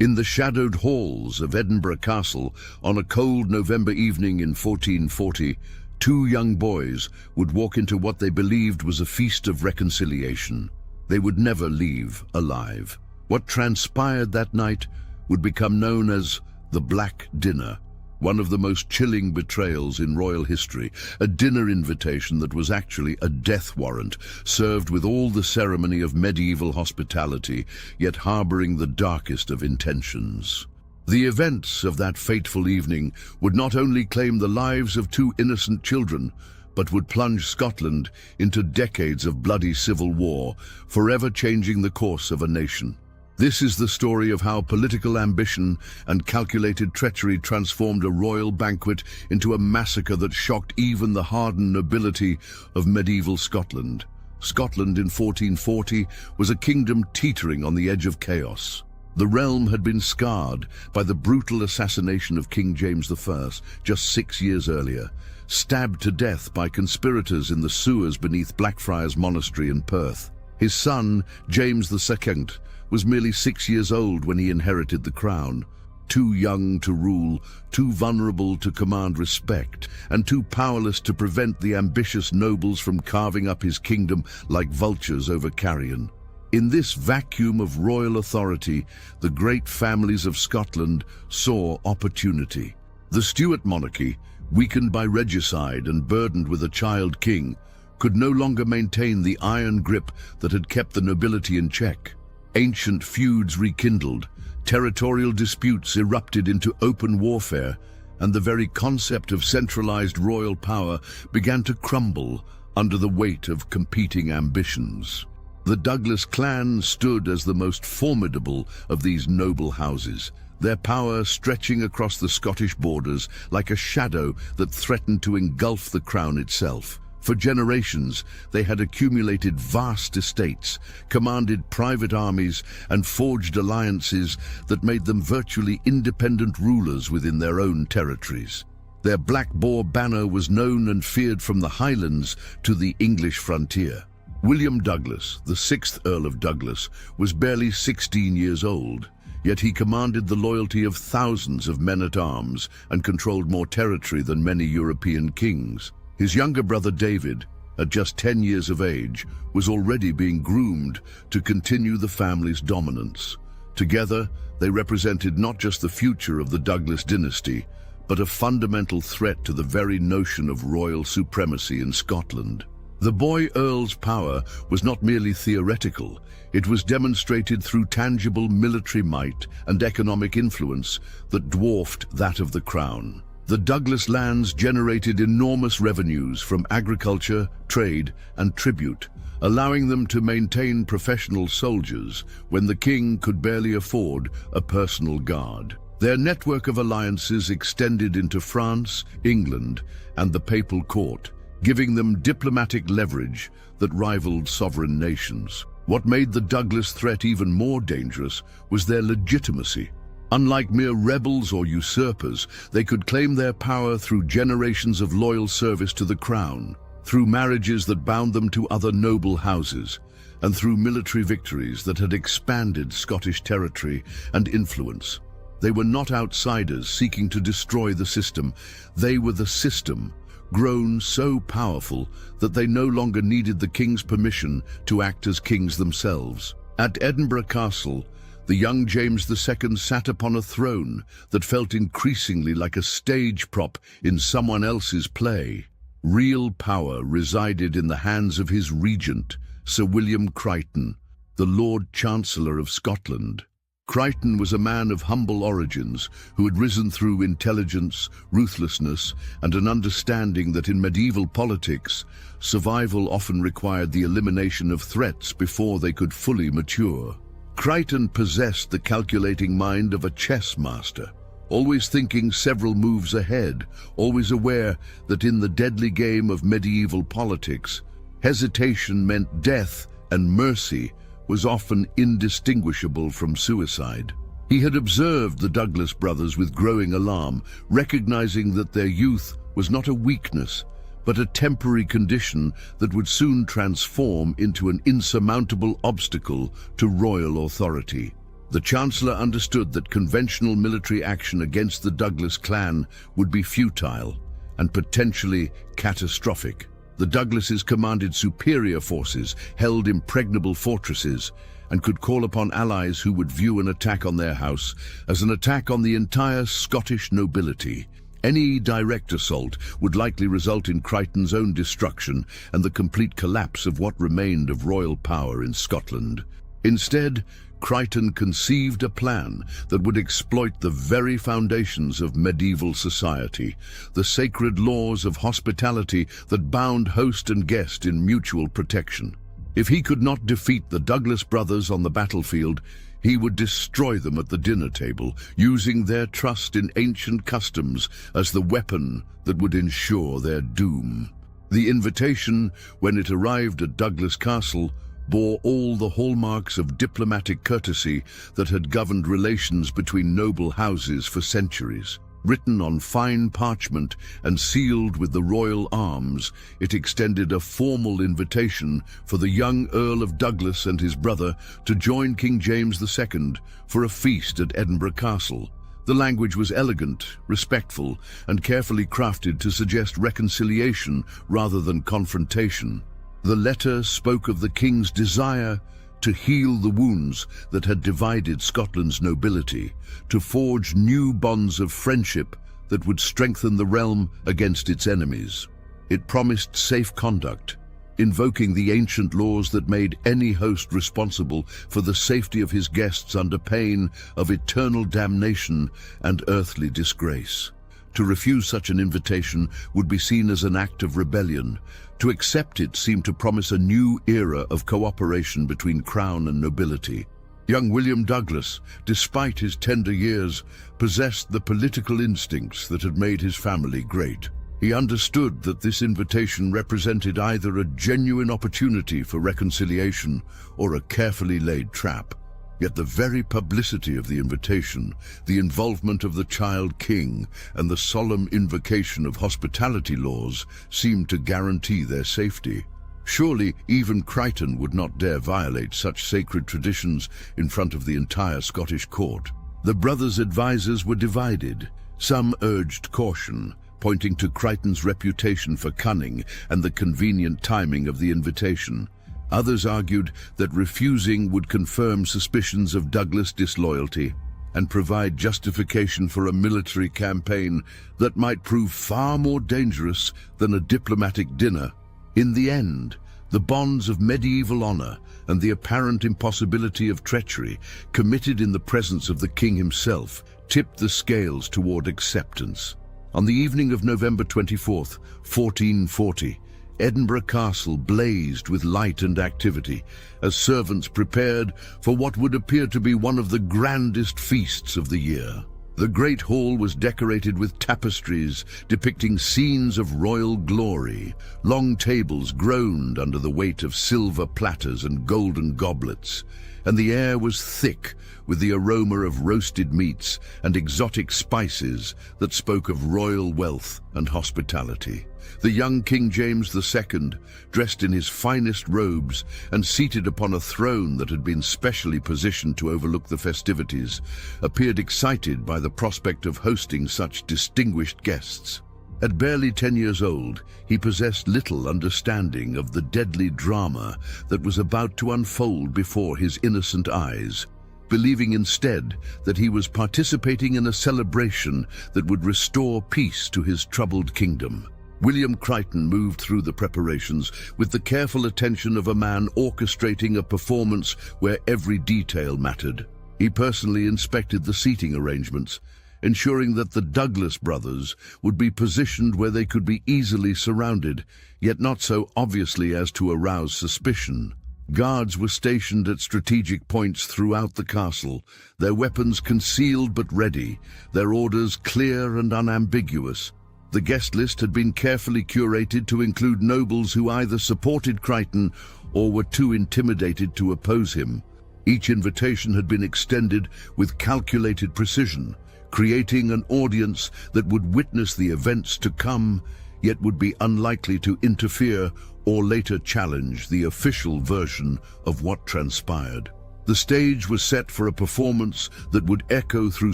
In the shadowed halls of Edinburgh Castle, on a cold November evening in 1440, two young boys would walk into what they believed was a feast of reconciliation. They would never leave alive. What transpired that night would become known as the Black Dinner, one of the most chilling betrayals in royal history, a dinner invitation that was actually a death warrant, served with all the ceremony of medieval hospitality, yet harboring the darkest of intentions. The events of that fateful evening would not only claim the lives of two innocent children, but would plunge Scotland into decades of bloody civil war, forever changing the course of a nation. This is the story of how political ambition and calculated treachery transformed a royal banquet into a massacre that shocked even the hardened nobility of medieval Scotland. Scotland in 1440 was a kingdom teetering on the edge of chaos. The realm had been scarred by the brutal assassination of King James I just 6 years earlier, stabbed to death by conspirators in the sewers beneath Blackfriars Monastery in Perth. His son, James II, was merely 6 years old when he inherited the crown. Too young to rule, too vulnerable to command respect, and too powerless to prevent the ambitious nobles from carving up his kingdom like vultures over carrion. In this vacuum of royal authority, the great families of Scotland saw opportunity. The Stuart monarchy, weakened by regicide and burdened with a child king, could no longer maintain the iron grip that had kept the nobility in check. Ancient feuds rekindled, territorial disputes erupted into open warfare, and the very concept of centralized royal power began to crumble under the weight of competing ambitions. The Douglas clan stood as the most formidable of these noble houses, their power stretching across the Scottish borders like a shadow that threatened to engulf the crown itself. For generations, they had accumulated vast estates, commanded private armies, and forged alliances that made them virtually independent rulers within their own territories. Their Black Boar banner was known and feared from the Highlands to the English frontier. William Douglas, the 6th Earl of Douglas, was barely 16 years old, yet he commanded the loyalty of thousands of men-at-arms and controlled more territory than many European kings. His younger brother David, at just 10 years of age, was already being groomed to continue the family's dominance. Together, they represented not just the future of the Douglas dynasty, but a fundamental threat to the very notion of royal supremacy in Scotland. The boy Earl's power was not merely theoretical, it was demonstrated through tangible military might and economic influence that dwarfed that of the crown. The Douglas lands generated enormous revenues from agriculture, trade, and tribute, allowing them to maintain professional soldiers when the king could barely afford a personal guard. Their network of alliances extended into France, England, and the papal court, giving them diplomatic leverage that rivaled sovereign nations. What made the Douglas threat even more dangerous was their legitimacy. Unlike mere rebels or usurpers, they could claim their power through generations of loyal service to the crown, through marriages that bound them to other noble houses, and through military victories that had expanded Scottish territory and influence. They were not outsiders seeking to destroy the system. They were the system, grown so powerful that they no longer needed the king's permission to act as kings themselves. At Edinburgh Castle, the young James II sat upon a throne that felt increasingly like a stage prop in someone else's play. Real power resided in the hands of his regent, Sir William Crichton, the Lord Chancellor of Scotland. Crichton was a man of humble origins who had risen through intelligence, ruthlessness, and an understanding that in medieval politics, survival often required the elimination of threats before they could fully mature. Crichton possessed the calculating mind of a chess master, always thinking several moves ahead, always aware that in the deadly game of medieval politics, hesitation meant death and mercy was often indistinguishable from suicide. He had observed the Douglas brothers with growing alarm, recognizing that their youth was not a weakness, but a temporary condition that would soon transform into an insurmountable obstacle to royal authority. The Chancellor understood that conventional military action against the Douglas clan would be futile and potentially catastrophic. The Douglases commanded superior forces, held impregnable fortresses, and could call upon allies who would view an attack on their house as an attack on the entire Scottish nobility. Any direct assault would likely result in Crichton's own destruction and the complete collapse of what remained of royal power in Scotland. Instead, Crichton conceived a plan that would exploit the very foundations of medieval society, the sacred laws of hospitality that bound host and guest in mutual protection. If he could not defeat the Douglas brothers on the battlefield, he would destroy them at the dinner table, using their trust in ancient customs as the weapon that would ensure their doom. The invitation, when it arrived at Douglas Castle, bore all the hallmarks of diplomatic courtesy that had governed relations between noble houses for centuries. Written on fine parchment and sealed with the royal arms, it extended a formal invitation for the young Earl of Douglas and his brother to join King James II for a feast at Edinburgh Castle. The language was elegant, respectful, and carefully crafted to suggest reconciliation rather than confrontation. The letter spoke of the king's desire to heal the wounds that had divided Scotland's nobility, to forge new bonds of friendship that would strengthen the realm against its enemies. It promised safe conduct, invoking the ancient laws that made any host responsible for the safety of his guests under pain of eternal damnation and earthly disgrace. To refuse such an invitation would be seen as an act of rebellion. To accept it seemed to promise a new era of cooperation between crown and nobility. Young William Douglas, despite his tender years, possessed the political instincts that had made his family great. He understood that this invitation represented either a genuine opportunity for reconciliation or a carefully laid trap. Yet the very publicity of the invitation, the involvement of the child king, and the solemn invocation of hospitality laws seemed to guarantee their safety. Surely even Crichton would not dare violate such sacred traditions in front of the entire Scottish court. The brothers' advisors were divided. Some urged caution, pointing to Crichton's reputation for cunning and the convenient timing of the invitation. Others argued that refusing would confirm suspicions of Douglas disloyalty and provide justification for a military campaign that might prove far more dangerous than a diplomatic dinner. In the end, the bonds of medieval honor and the apparent impossibility of treachery committed in the presence of the king himself tipped the scales toward acceptance. On the evening of November 24th, 1440, Edinburgh Castle blazed with light and activity as servants prepared for what would appear to be one of the grandest feasts of the year. The great hall was decorated with tapestries depicting scenes of royal glory. Long tables groaned under the weight of silver platters and golden goblets, and the air was thick with the aroma of roasted meats and exotic spices that spoke of royal wealth and hospitality. The young King James II, dressed in his finest robes and seated upon a throne that had been specially positioned to overlook the festivities, appeared excited by the prospect of hosting such distinguished guests. At barely 10 years old, he possessed little understanding of the deadly drama that was about to unfold before his innocent eyes, believing instead that he was participating in a celebration that would restore peace to his troubled kingdom. William Crichton moved through the preparations with the careful attention of a man orchestrating a performance where every detail mattered. He personally inspected the seating arrangements, ensuring that the Douglas brothers would be positioned where they could be easily surrounded, yet not so obviously as to arouse suspicion. Guards were stationed at strategic points throughout the castle, their weapons concealed but ready, their orders clear and unambiguous. The guest list had been carefully curated to include nobles who either supported Crichton or were too intimidated to oppose him. Each invitation had been extended with calculated precision, creating an audience that would witness the events to come, yet would be unlikely to interfere or later challenge the official version of what transpired. The stage was set for a performance that would echo through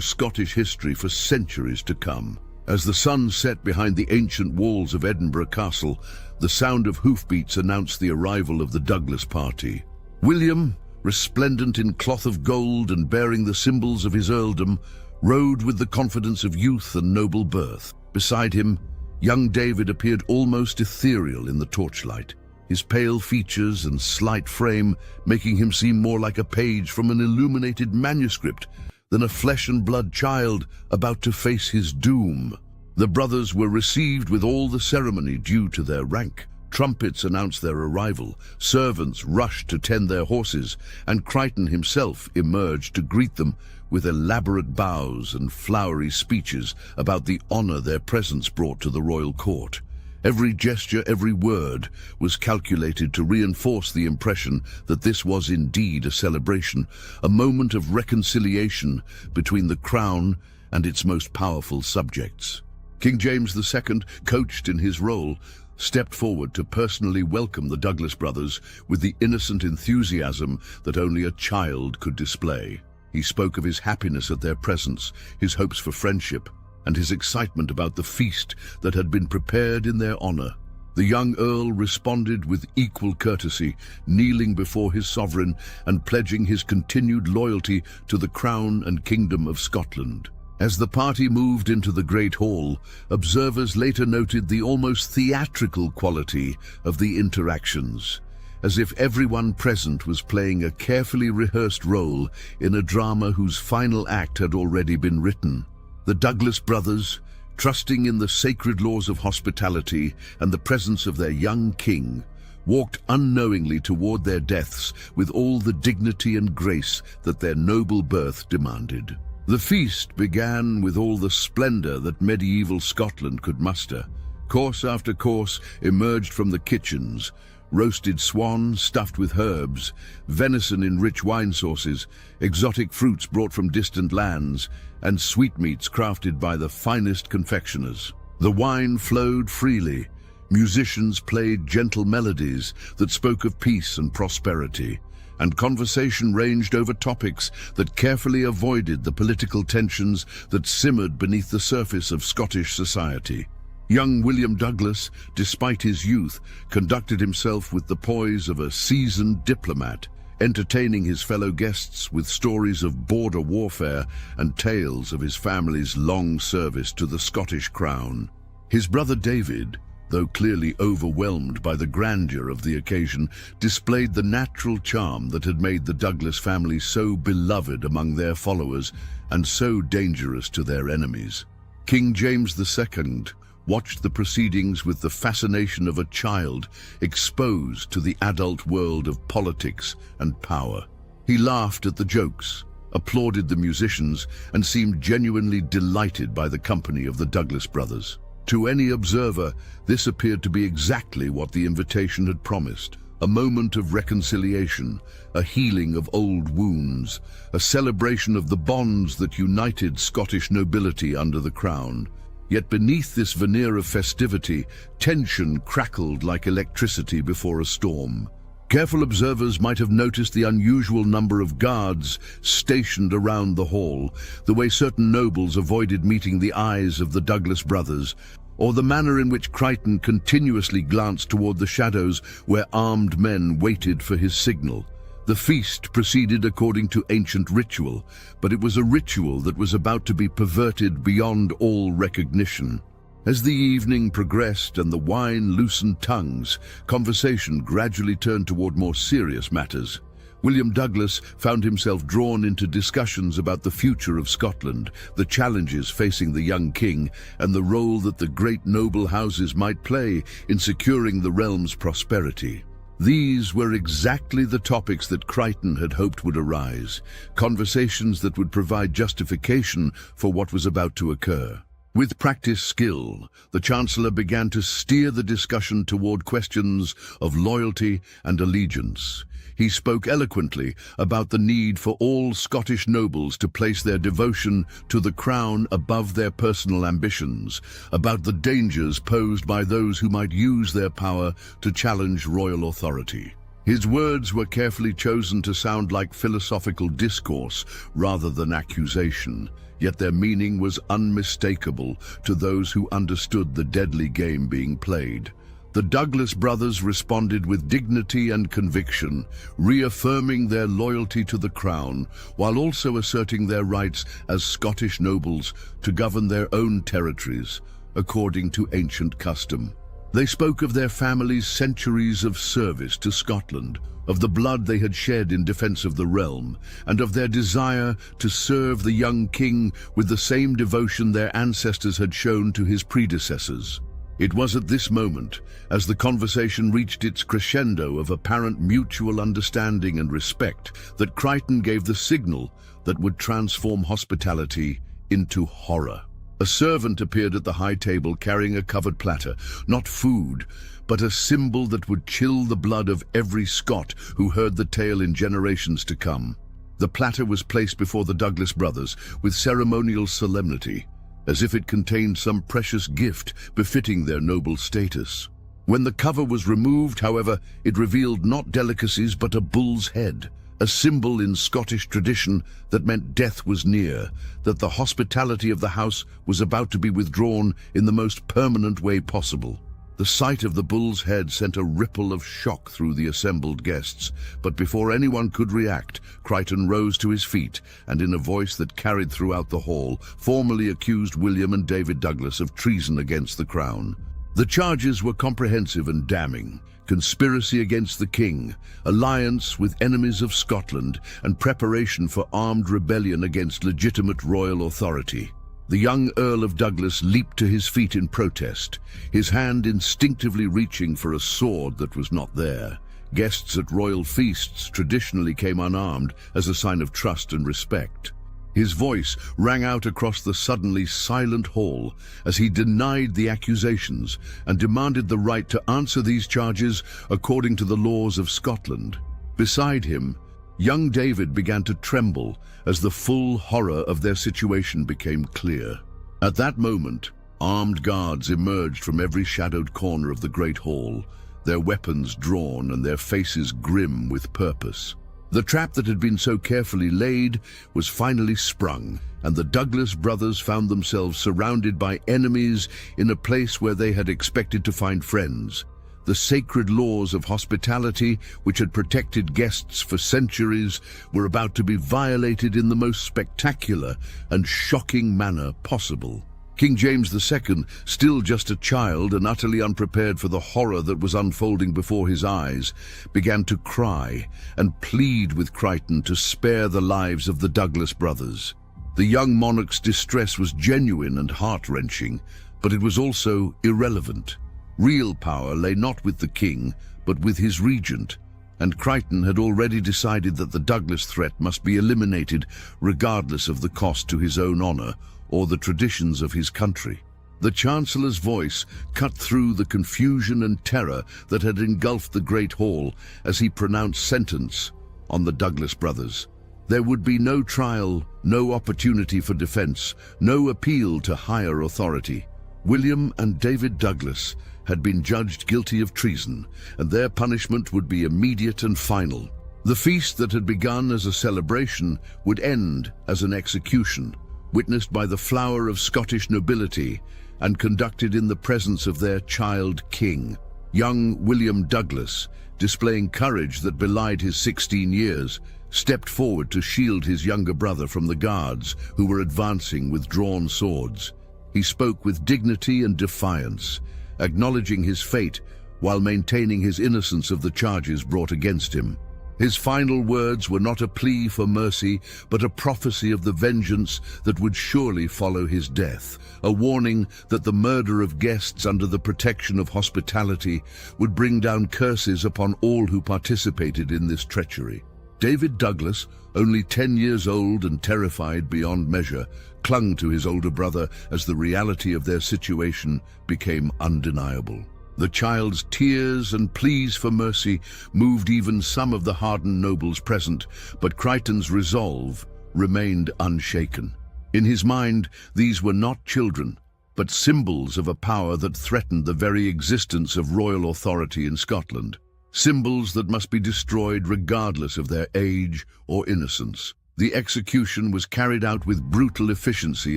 Scottish history for centuries to come. As the sun set behind the ancient walls of Edinburgh Castle, the sound of hoofbeats announced the arrival of the Douglas party. William, resplendent in cloth of gold and bearing the symbols of his earldom, rode with the confidence of youth and noble birth. Beside him, young David appeared almost ethereal in the torchlight, his pale features and slight frame making him seem more like a page from an illuminated manuscript than a flesh-and-blood child about to face his doom. The brothers were received with all the ceremony due to their rank. Trumpets announced their arrival, servants rushed to tend their horses, and Crichton himself emerged to greet them with elaborate bows and flowery speeches about the honor their presence brought to the royal court. Every gesture, every word was calculated to reinforce the impression that this was indeed a celebration, a moment of reconciliation between the crown and its most powerful subjects. King James II, coached in his role, stepped forward to personally welcome the Douglas brothers with the innocent enthusiasm that only a child could display. He spoke of his happiness at their presence, his hopes for friendship, and his excitement about the feast that had been prepared in their honor. The young Earl responded with equal courtesy, kneeling before his sovereign and pledging his continued loyalty to the crown and kingdom of Scotland. As the party moved into the Great Hall, observers later noted the almost theatrical quality of the interactions, as if everyone present was playing a carefully rehearsed role in a drama whose final act had already been written. The Douglas brothers, trusting in the sacred laws of hospitality and the presence of their young king, walked unknowingly toward their deaths with all the dignity and grace that their noble birth demanded. The feast began with all the splendor that medieval Scotland could muster. Course after course emerged from the kitchens: roasted swan stuffed with herbs, venison in rich wine sauces, exotic fruits brought from distant lands, and sweetmeats crafted by the finest confectioners. The wine flowed freely. Musicians played gentle melodies that spoke of peace and prosperity, and conversation ranged over topics that carefully avoided the political tensions that simmered beneath the surface of Scottish society. Young William Douglas, despite his youth, conducted himself with the poise of a seasoned diplomat, entertaining his fellow guests with stories of border warfare and tales of his family's long service to the Scottish crown. His brother David, though clearly overwhelmed by the grandeur of the occasion, displayed the natural charm that had made the Douglas family so beloved among their followers and so dangerous to their enemies. King James II watched the proceedings with the fascination of a child exposed to the adult world of politics and power. He laughed at the jokes, applauded the musicians, and seemed genuinely delighted by the company of the Douglas brothers. To any observer, this appeared to be exactly what the invitation had promised: a moment of reconciliation, a healing of old wounds, a celebration of the bonds that united Scottish nobility under the crown. Yet beneath this veneer of festivity, tension crackled like electricity before a storm. Careful observers might have noticed the unusual number of guards stationed around the hall, the way certain nobles avoided meeting the eyes of the Douglas brothers, or the manner in which Crichton continuously glanced toward the shadows where armed men waited for his signal. The feast proceeded according to ancient ritual, but it was a ritual that was about to be perverted beyond all recognition. As the evening progressed and the wine loosened tongues, conversation gradually turned toward more serious matters. William Douglas found himself drawn into discussions about the future of Scotland, the challenges facing the young king, and the role that the great noble houses might play in securing the realm's prosperity. These were exactly the topics that Crichton had hoped would arise, conversations that would provide justification for what was about to occur. With practiced skill, the Chancellor began to steer the discussion toward questions of loyalty and allegiance. He spoke eloquently about the need for all Scottish nobles to place their devotion to the crown above their personal ambitions, about the dangers posed by those who might use their power to challenge royal authority. His words were carefully chosen to sound like philosophical discourse rather than accusation, yet their meaning was unmistakable to those who understood the deadly game being played. The Douglas brothers responded with dignity and conviction, reaffirming their loyalty to the crown, while also asserting their rights as Scottish nobles to govern their own territories, according to ancient custom. They spoke of their families' centuries of service to Scotland, of the blood they had shed in defense of the realm, and of their desire to serve the young king with the same devotion their ancestors had shown to his predecessors. It was at this moment, as the conversation reached its crescendo of apparent mutual understanding and respect, that Crichton gave the signal that would transform hospitality into horror. A servant appeared at the high table carrying a covered platter, not food, but a symbol that would chill the blood of every Scot who heard the tale in generations to come. The platter was placed before the Douglas brothers with ceremonial solemnity, as if it contained some precious gift befitting their noble status. When the cover was removed, however, it revealed not delicacies but a bull's head, a symbol in Scottish tradition that meant death was near, that the hospitality of the house was about to be withdrawn in the most permanent way possible. The sight of the bull's head sent a ripple of shock through the assembled guests, but before anyone could react, Crichton rose to his feet and, in a voice that carried throughout the hall, formally accused William and David Douglas of treason against the crown. The charges were comprehensive and damning: conspiracy against the king, alliance with enemies of Scotland, and preparation for armed rebellion against legitimate royal authority. The young Earl of Douglas leaped to his feet in protest, his hand instinctively reaching for a sword that was not there. Guests at royal feasts traditionally came unarmed as a sign of trust and respect. His voice rang out across the suddenly silent hall as he denied the accusations and demanded the right to answer these charges according to the laws of Scotland. Beside him, young David began to tremble as the full horror of their situation became clear. At that moment, armed guards emerged from every shadowed corner of the great hall, their weapons drawn and their faces grim with purpose. The trap that had been so carefully laid was finally sprung, and the Douglas brothers found themselves surrounded by enemies in a place where they had expected to find friends. The sacred laws of hospitality, which had protected guests for centuries, were about to be violated in the most spectacular and shocking manner possible. King James II, still just a child and utterly unprepared for the horror that was unfolding before his eyes, began to cry and plead with Crichton to spare the lives of the Douglas brothers. The young monarch's distress was genuine and heart-wrenching, but it was also irrelevant. Real power lay not with the king, but with his regent, and Crichton had already decided that the Douglas threat must be eliminated regardless of the cost to his own honor or the traditions of his country. The Chancellor's voice cut through the confusion and terror that had engulfed the great hall as he pronounced sentence on the Douglas brothers. There would be no trial, no opportunity for defense, no appeal to higher authority. William and David Douglas had been judged guilty of treason, and their punishment would be immediate and final. The feast that had begun as a celebration would end as an execution, witnessed by the flower of Scottish nobility and conducted in the presence of their child king. Young William Douglas, displaying courage that belied his 16 years, stepped forward to shield his younger brother from the guards who were advancing with drawn swords. He spoke with dignity and defiance, acknowledging his fate while maintaining his innocence of the charges brought against him. His final words were not a plea for mercy, but a prophecy of the vengeance that would surely follow his death, a warning that the murder of guests under the protection of hospitality would bring down curses upon all who participated in this treachery. David Douglas, only 10 years old and terrified beyond measure, clung to his older brother as the reality of their situation became undeniable. The child's tears and pleas for mercy moved even some of the hardened nobles present, but Crichton's resolve remained unshaken. In his mind, these were not children, but symbols of a power that threatened the very existence of royal authority in Scotland. symbols that must be destroyed regardless of their age or innocence. The execution was carried out with brutal efficiency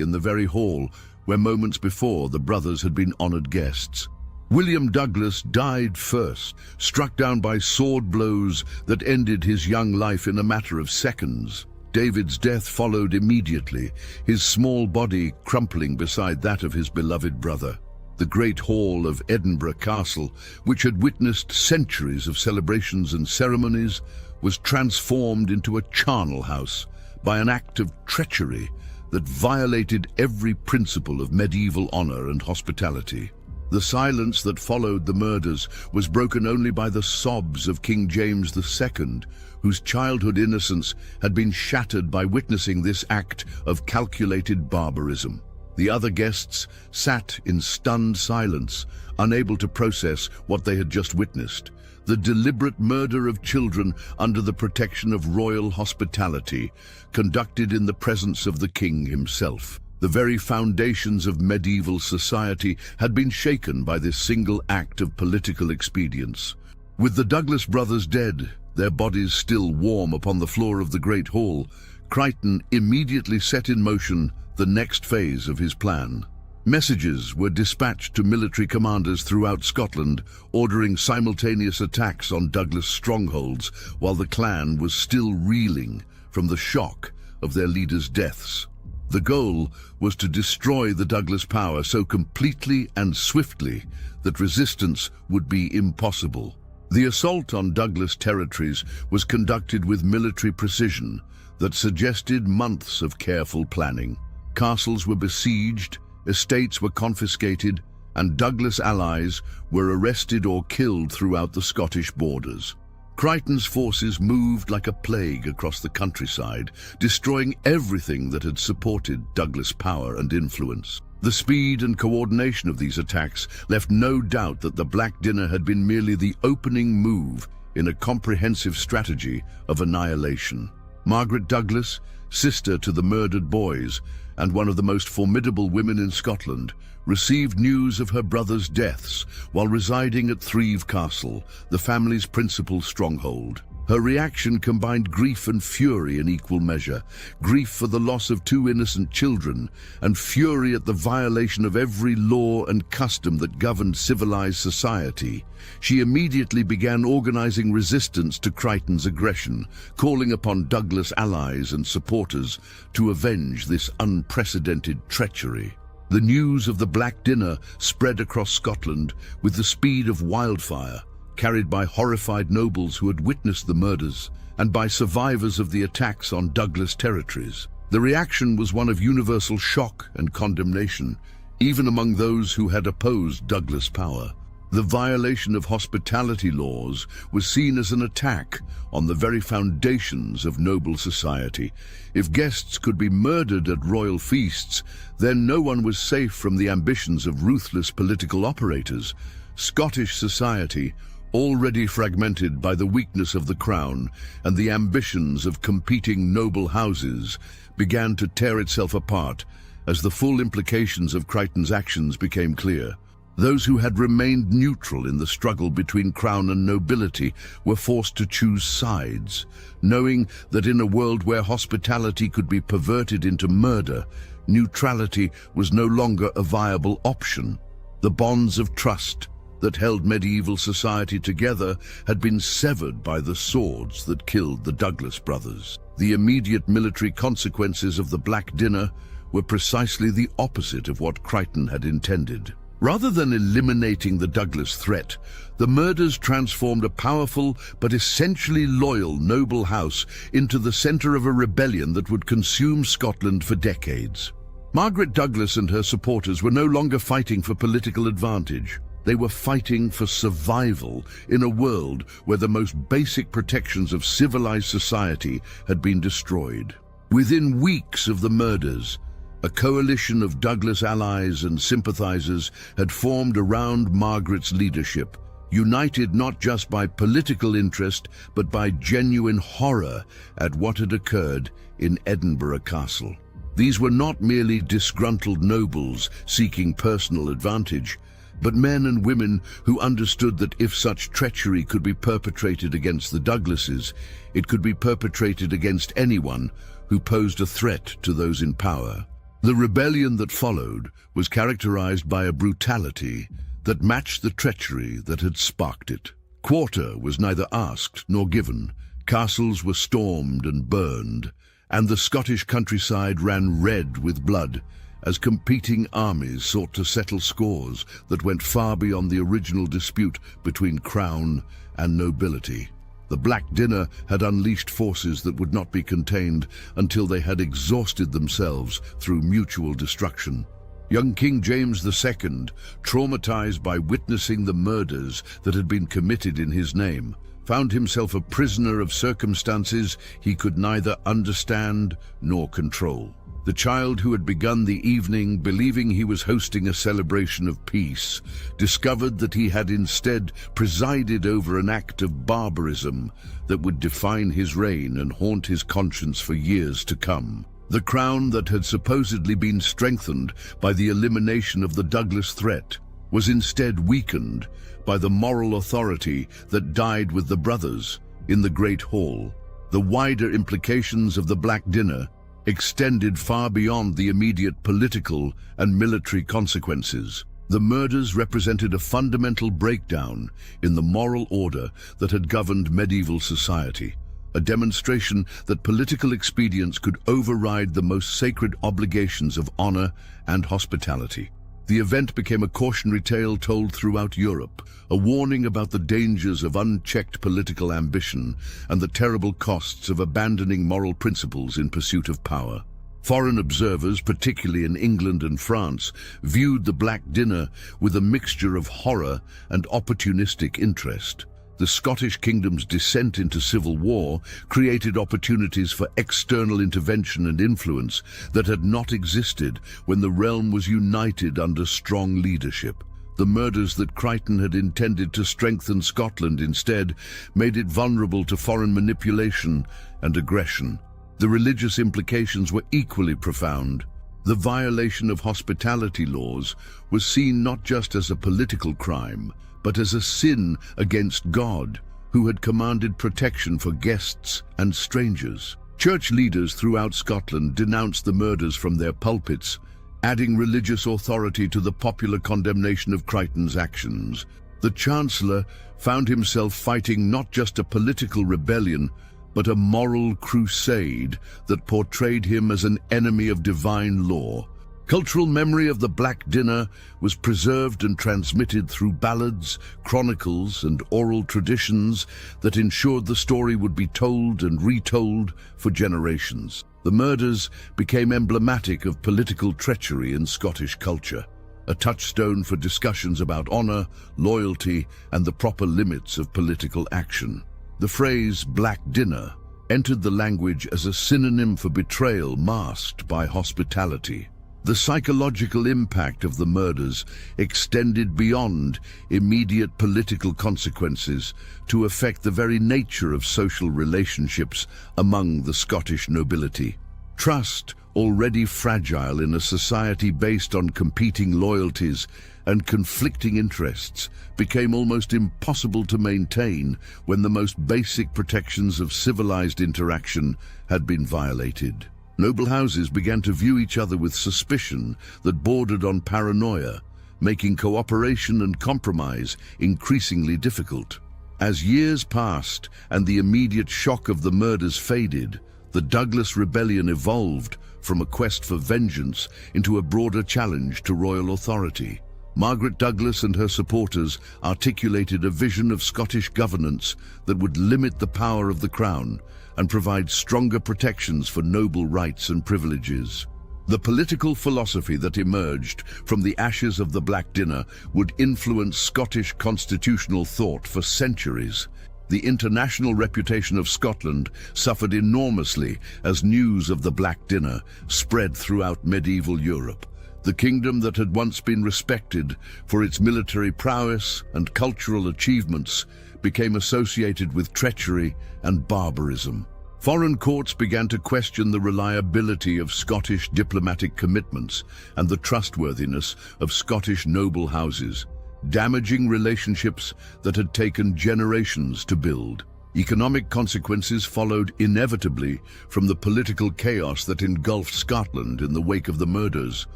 in the very hall where moments before the brothers had been honored guests. William Douglas died first, struck down by sword blows that ended his young life in a matter of seconds. David's death followed immediately, his small body crumpling beside that of his beloved brother. The great hall of Edinburgh Castle, which had witnessed centuries of celebrations and ceremonies, was transformed into a charnel house by an act of treachery that violated every principle of medieval honor and hospitality. The silence that followed the murders was broken only by the sobs of King James II, whose childhood innocence had been shattered by witnessing this act of calculated barbarism. The other guests sat in stunned silence, unable to process what they had just witnessed. The deliberate murder of children under the protection of royal hospitality, conducted in the presence of the king himself. The very foundations of medieval society had been shaken by this single act of political expedience. With the Douglas brothers dead, their bodies still warm upon the floor of the Great Hall, Crichton immediately set in motion the next phase of his plan. Messages were dispatched to military commanders throughout Scotland, ordering simultaneous attacks on Douglas strongholds while the clan was still reeling from the shock of their leaders' deaths. The goal was to destroy the Douglas power so completely and swiftly that resistance would be impossible. The assault on Douglas territories was conducted with military precision that suggested months of careful planning. Castles were besieged, estates were confiscated, and Douglas allies were arrested or killed throughout the Scottish borders. Crichton's forces moved like a plague across the countryside, destroying everything that had supported Douglas' power and influence. The speed and coordination of these attacks left no doubt that the Black Dinner had been merely the opening move in a comprehensive strategy of annihilation. Margaret Douglas, sister to the murdered boys, and one of the most formidable women in Scotland, received news of her brothers' deaths while residing at Threave Castle, the family's principal stronghold. Her reaction combined grief and fury in equal measure, grief for the loss of two innocent children, and fury at the violation of every law and custom that governed civilized society. She immediately began organizing resistance to Crichton's aggression, calling upon Douglas allies and supporters to avenge this unprecedented treachery. The news of the Black Dinner spread across Scotland with the speed of wildfire, carried by horrified nobles who had witnessed the murders and by survivors of the attacks on Douglas territories. The reaction was one of universal shock and condemnation, even among those who had opposed Douglas' power. The violation of hospitality laws was seen as an attack on the very foundations of noble society. If guests could be murdered at royal feasts, then no one was safe from the ambitions of ruthless political operators. Scottish society, already fragmented by the weakness of the crown and the ambitions of competing noble houses, began to tear itself apart as the full implications of Crichton's actions became clear. Those who had remained neutral in the struggle between crown and nobility were forced to choose sides, knowing that in a world where hospitality could be perverted into murder, neutrality was no longer a viable option. The bonds of trust that held medieval society together had been severed by the swords that killed the Douglas brothers. The immediate military consequences of the Black Dinner were precisely the opposite of what Crichton had intended. Rather than eliminating the Douglas threat, the murders transformed a powerful but essentially loyal noble house into the center of a rebellion that would consume Scotland for decades. Margaret Douglas and her supporters were no longer fighting for political advantage. They were fighting for survival in a world where the most basic protections of civilized society had been destroyed. Within weeks of the murders, a coalition of Douglas allies and sympathizers had formed around Margaret's leadership, united not just by political interest but by genuine horror at what had occurred in Edinburgh Castle. These were not merely disgruntled nobles seeking personal advantage. but men and women who understood that if such treachery could be perpetrated against the Douglases, it could be perpetrated against anyone who posed a threat to those in power. The rebellion that followed was characterized by a brutality that matched the treachery that had sparked it. Quarter was neither asked nor given. Castles were stormed and burned, and the Scottish countryside ran red with blood as competing armies sought to settle scores that went far beyond the original dispute between crown and nobility. The Black Dinner had unleashed forces that would not be contained until they had exhausted themselves through mutual destruction. Young King James II, traumatized by witnessing the murders that had been committed in his name, found himself a prisoner of circumstances he could neither understand nor control. The child who had begun the evening believing he was hosting a celebration of peace discovered that he had instead presided over an act of barbarism that would define his reign and haunt his conscience for years to come. The crown that had supposedly been strengthened by the elimination of the Douglas threat was instead weakened by the moral authority that died with the brothers in the Great Hall. The wider implications of the Black Dinner extended far beyond the immediate political and military consequences. The murders represented a fundamental breakdown in the moral order that had governed medieval society, a demonstration that political expedience could override the most sacred obligations of honor and hospitality. The event became a cautionary tale told throughout Europe, a warning about the dangers of unchecked political ambition and the terrible costs of abandoning moral principles in pursuit of power. Foreign observers, particularly in England and France, viewed the Black Dinner with a mixture of horror and opportunistic interest. The Scottish kingdom's descent into civil war created opportunities for external intervention and influence that had not existed when the realm was united under strong leadership. The murders that Crichton had intended to strengthen Scotland instead made it vulnerable to foreign manipulation and aggression. The religious implications were equally profound. The violation of hospitality laws was seen not just as a political crime, but as a sin against God, who had commanded protection for guests and strangers. Church leaders throughout Scotland denounced the murders from their pulpits, adding religious authority to the popular condemnation of Crichton's actions. The Chancellor found himself fighting not just a political rebellion, but a moral crusade that portrayed him as an enemy of divine law. Cultural memory of the Black Dinner was preserved and transmitted through ballads, chronicles, and oral traditions that ensured the story would be told and retold for generations. The murders became emblematic of political treachery in Scottish culture, a touchstone for discussions about honor, loyalty, and the proper limits of political action. The phrase Black Dinner entered the language as a synonym for betrayal masked by hospitality. The psychological impact of the murders extended beyond immediate political consequences to affect the very nature of social relationships among the Scottish nobility. Trust, already fragile in a society based on competing loyalties and conflicting interests, became almost impossible to maintain when the most basic protections of civilized interaction had been violated. Noble houses began to view each other with suspicion that bordered on paranoia, making cooperation and compromise increasingly difficult. As years passed and the immediate shock of the murders faded, the Douglas rebellion evolved from a quest for vengeance into a broader challenge to royal authority. Margaret Douglas and her supporters articulated a vision of Scottish governance that would limit the power of the crown and provide stronger protections for noble rights and privileges. The political philosophy that emerged from the ashes of the Black Dinner would influence Scottish constitutional thought for centuries. The international reputation of Scotland suffered enormously as news of the Black Dinner spread throughout medieval Europe. The kingdom that had once been respected for its military prowess and cultural achievements became associated with treachery and barbarism. Foreign courts began to question the reliability of Scottish diplomatic commitments and the trustworthiness of Scottish noble houses. damaging relationships that had taken generations to build. Economic consequences followed inevitably from the political chaos that engulfed Scotland in the wake of the murders.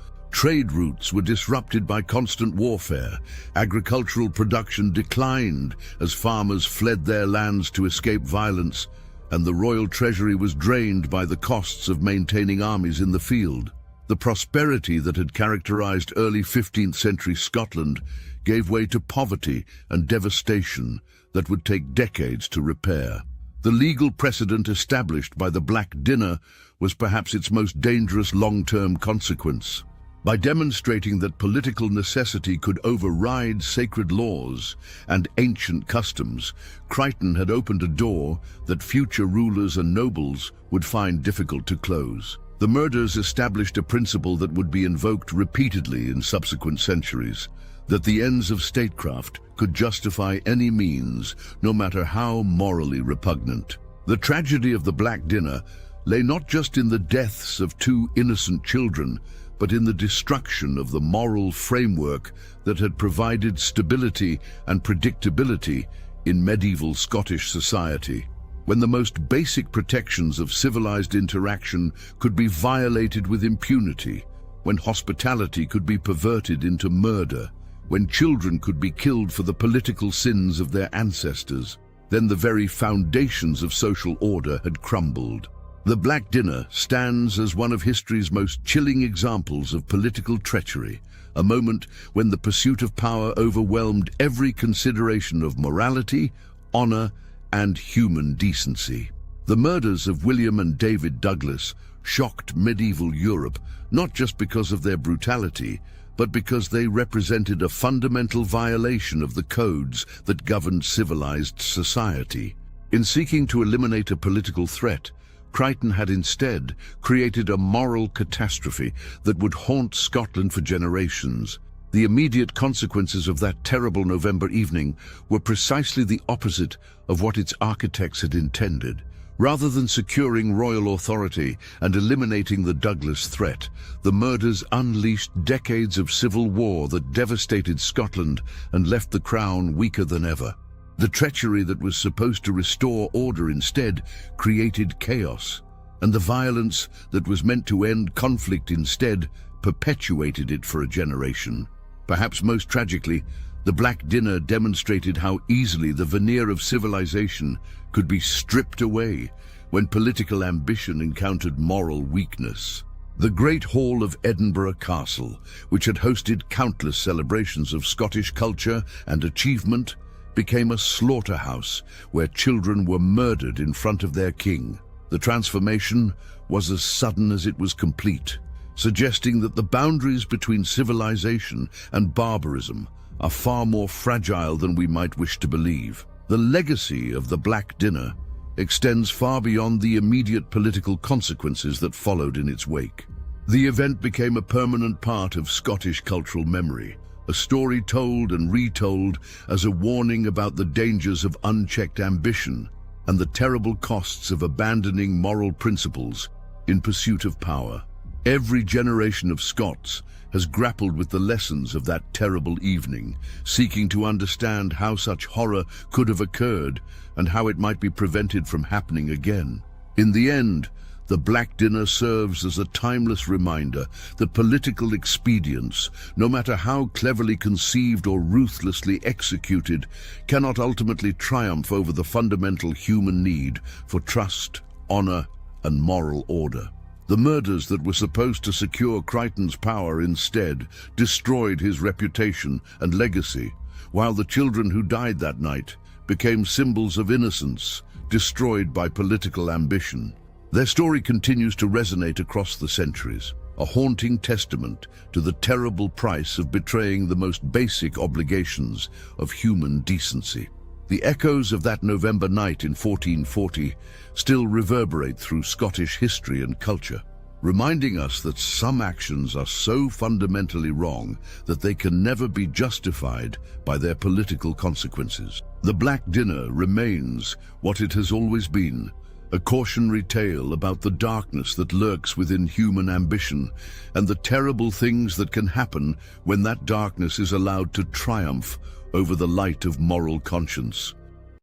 Trade routes were disrupted by constant warfare. Agricultural production declined as farmers fled their lands to escape violence, and the royal treasury was drained by the costs of maintaining armies in the field. The prosperity that had characterized early 15th century Scotland gave way to poverty and devastation that would take decades to repair. The legal precedent established by the Black Dinner was perhaps its most dangerous long-term consequence. By demonstrating that political necessity could override sacred laws and ancient customs, Crichton had opened a door that future rulers and nobles would find difficult to close. The murders established a principle that would be invoked repeatedly in subsequent centuries, that the ends of statecraft could justify any means, no matter how morally repugnant. The tragedy of the Black Dinner lay not just in the deaths of two innocent children, but in the destruction of the moral framework that had provided stability and predictability in medieval Scottish society. When the most basic protections of civilized interaction could be violated with impunity, when hospitality could be perverted into murder, when children could be killed for the political sins of their ancestors, then the very foundations of social order had crumbled. The Black Dinner stands as one of history's most chilling examples of political treachery, a moment when the pursuit of power overwhelmed every consideration of morality, honor, and human decency. The murders of William and David Douglas shocked medieval Europe, not just because of their brutality, but because they represented a fundamental violation of the codes that governed civilized society. In seeking to eliminate a political threat, Crichton had instead created a moral catastrophe that would haunt Scotland for generations. The immediate consequences of that terrible November evening were precisely the opposite of what its architects had intended. Rather than securing royal authority and eliminating the Douglas threat, the murders unleashed decades of civil war that devastated Scotland and left the crown weaker than ever. The treachery that was supposed to restore order instead created chaos, and the violence that was meant to end conflict instead perpetuated it for a generation. Perhaps most tragically, the Black Dinner demonstrated how easily the veneer of civilization could be stripped away when political ambition encountered moral weakness. The Great Hall of Edinburgh Castle, which had hosted countless celebrations of Scottish culture and achievement, became a slaughterhouse where children were murdered in front of their king. The transformation was as sudden as it was complete, suggesting that the boundaries between civilization and barbarism are far more fragile than we might wish to believe. The legacy of the Black Dinner extends far beyond the immediate political consequences that followed in its wake. The event became a permanent part of Scottish cultural memory, a story told and retold as a warning about the dangers of unchecked ambition and the terrible costs of abandoning moral principles in pursuit of power. Every generation of Scots has grappled with the lessons of that terrible evening, seeking to understand how such horror could have occurred and how it might be prevented from happening again. In the end, the Black Dinner serves as a timeless reminder that political expedience, no matter how cleverly conceived or ruthlessly executed, cannot ultimately triumph over the fundamental human need for trust, honor, and moral order. The murders that were supposed to secure Crichton's power instead destroyed his reputation and legacy, while the children who died that night became symbols of innocence, destroyed by political ambition. Their story continues to resonate across the centuries, a haunting testament to the terrible price of betraying the most basic obligations of human decency. The echoes of that November night in 1440 still reverberate through Scottish history and culture, reminding us that some actions are so fundamentally wrong that they can never be justified by their political consequences. The Black Dinner remains what it has always been, a cautionary tale about the darkness that lurks within human ambition and the terrible things that can happen when that darkness is allowed to triumph over the light of moral conscience.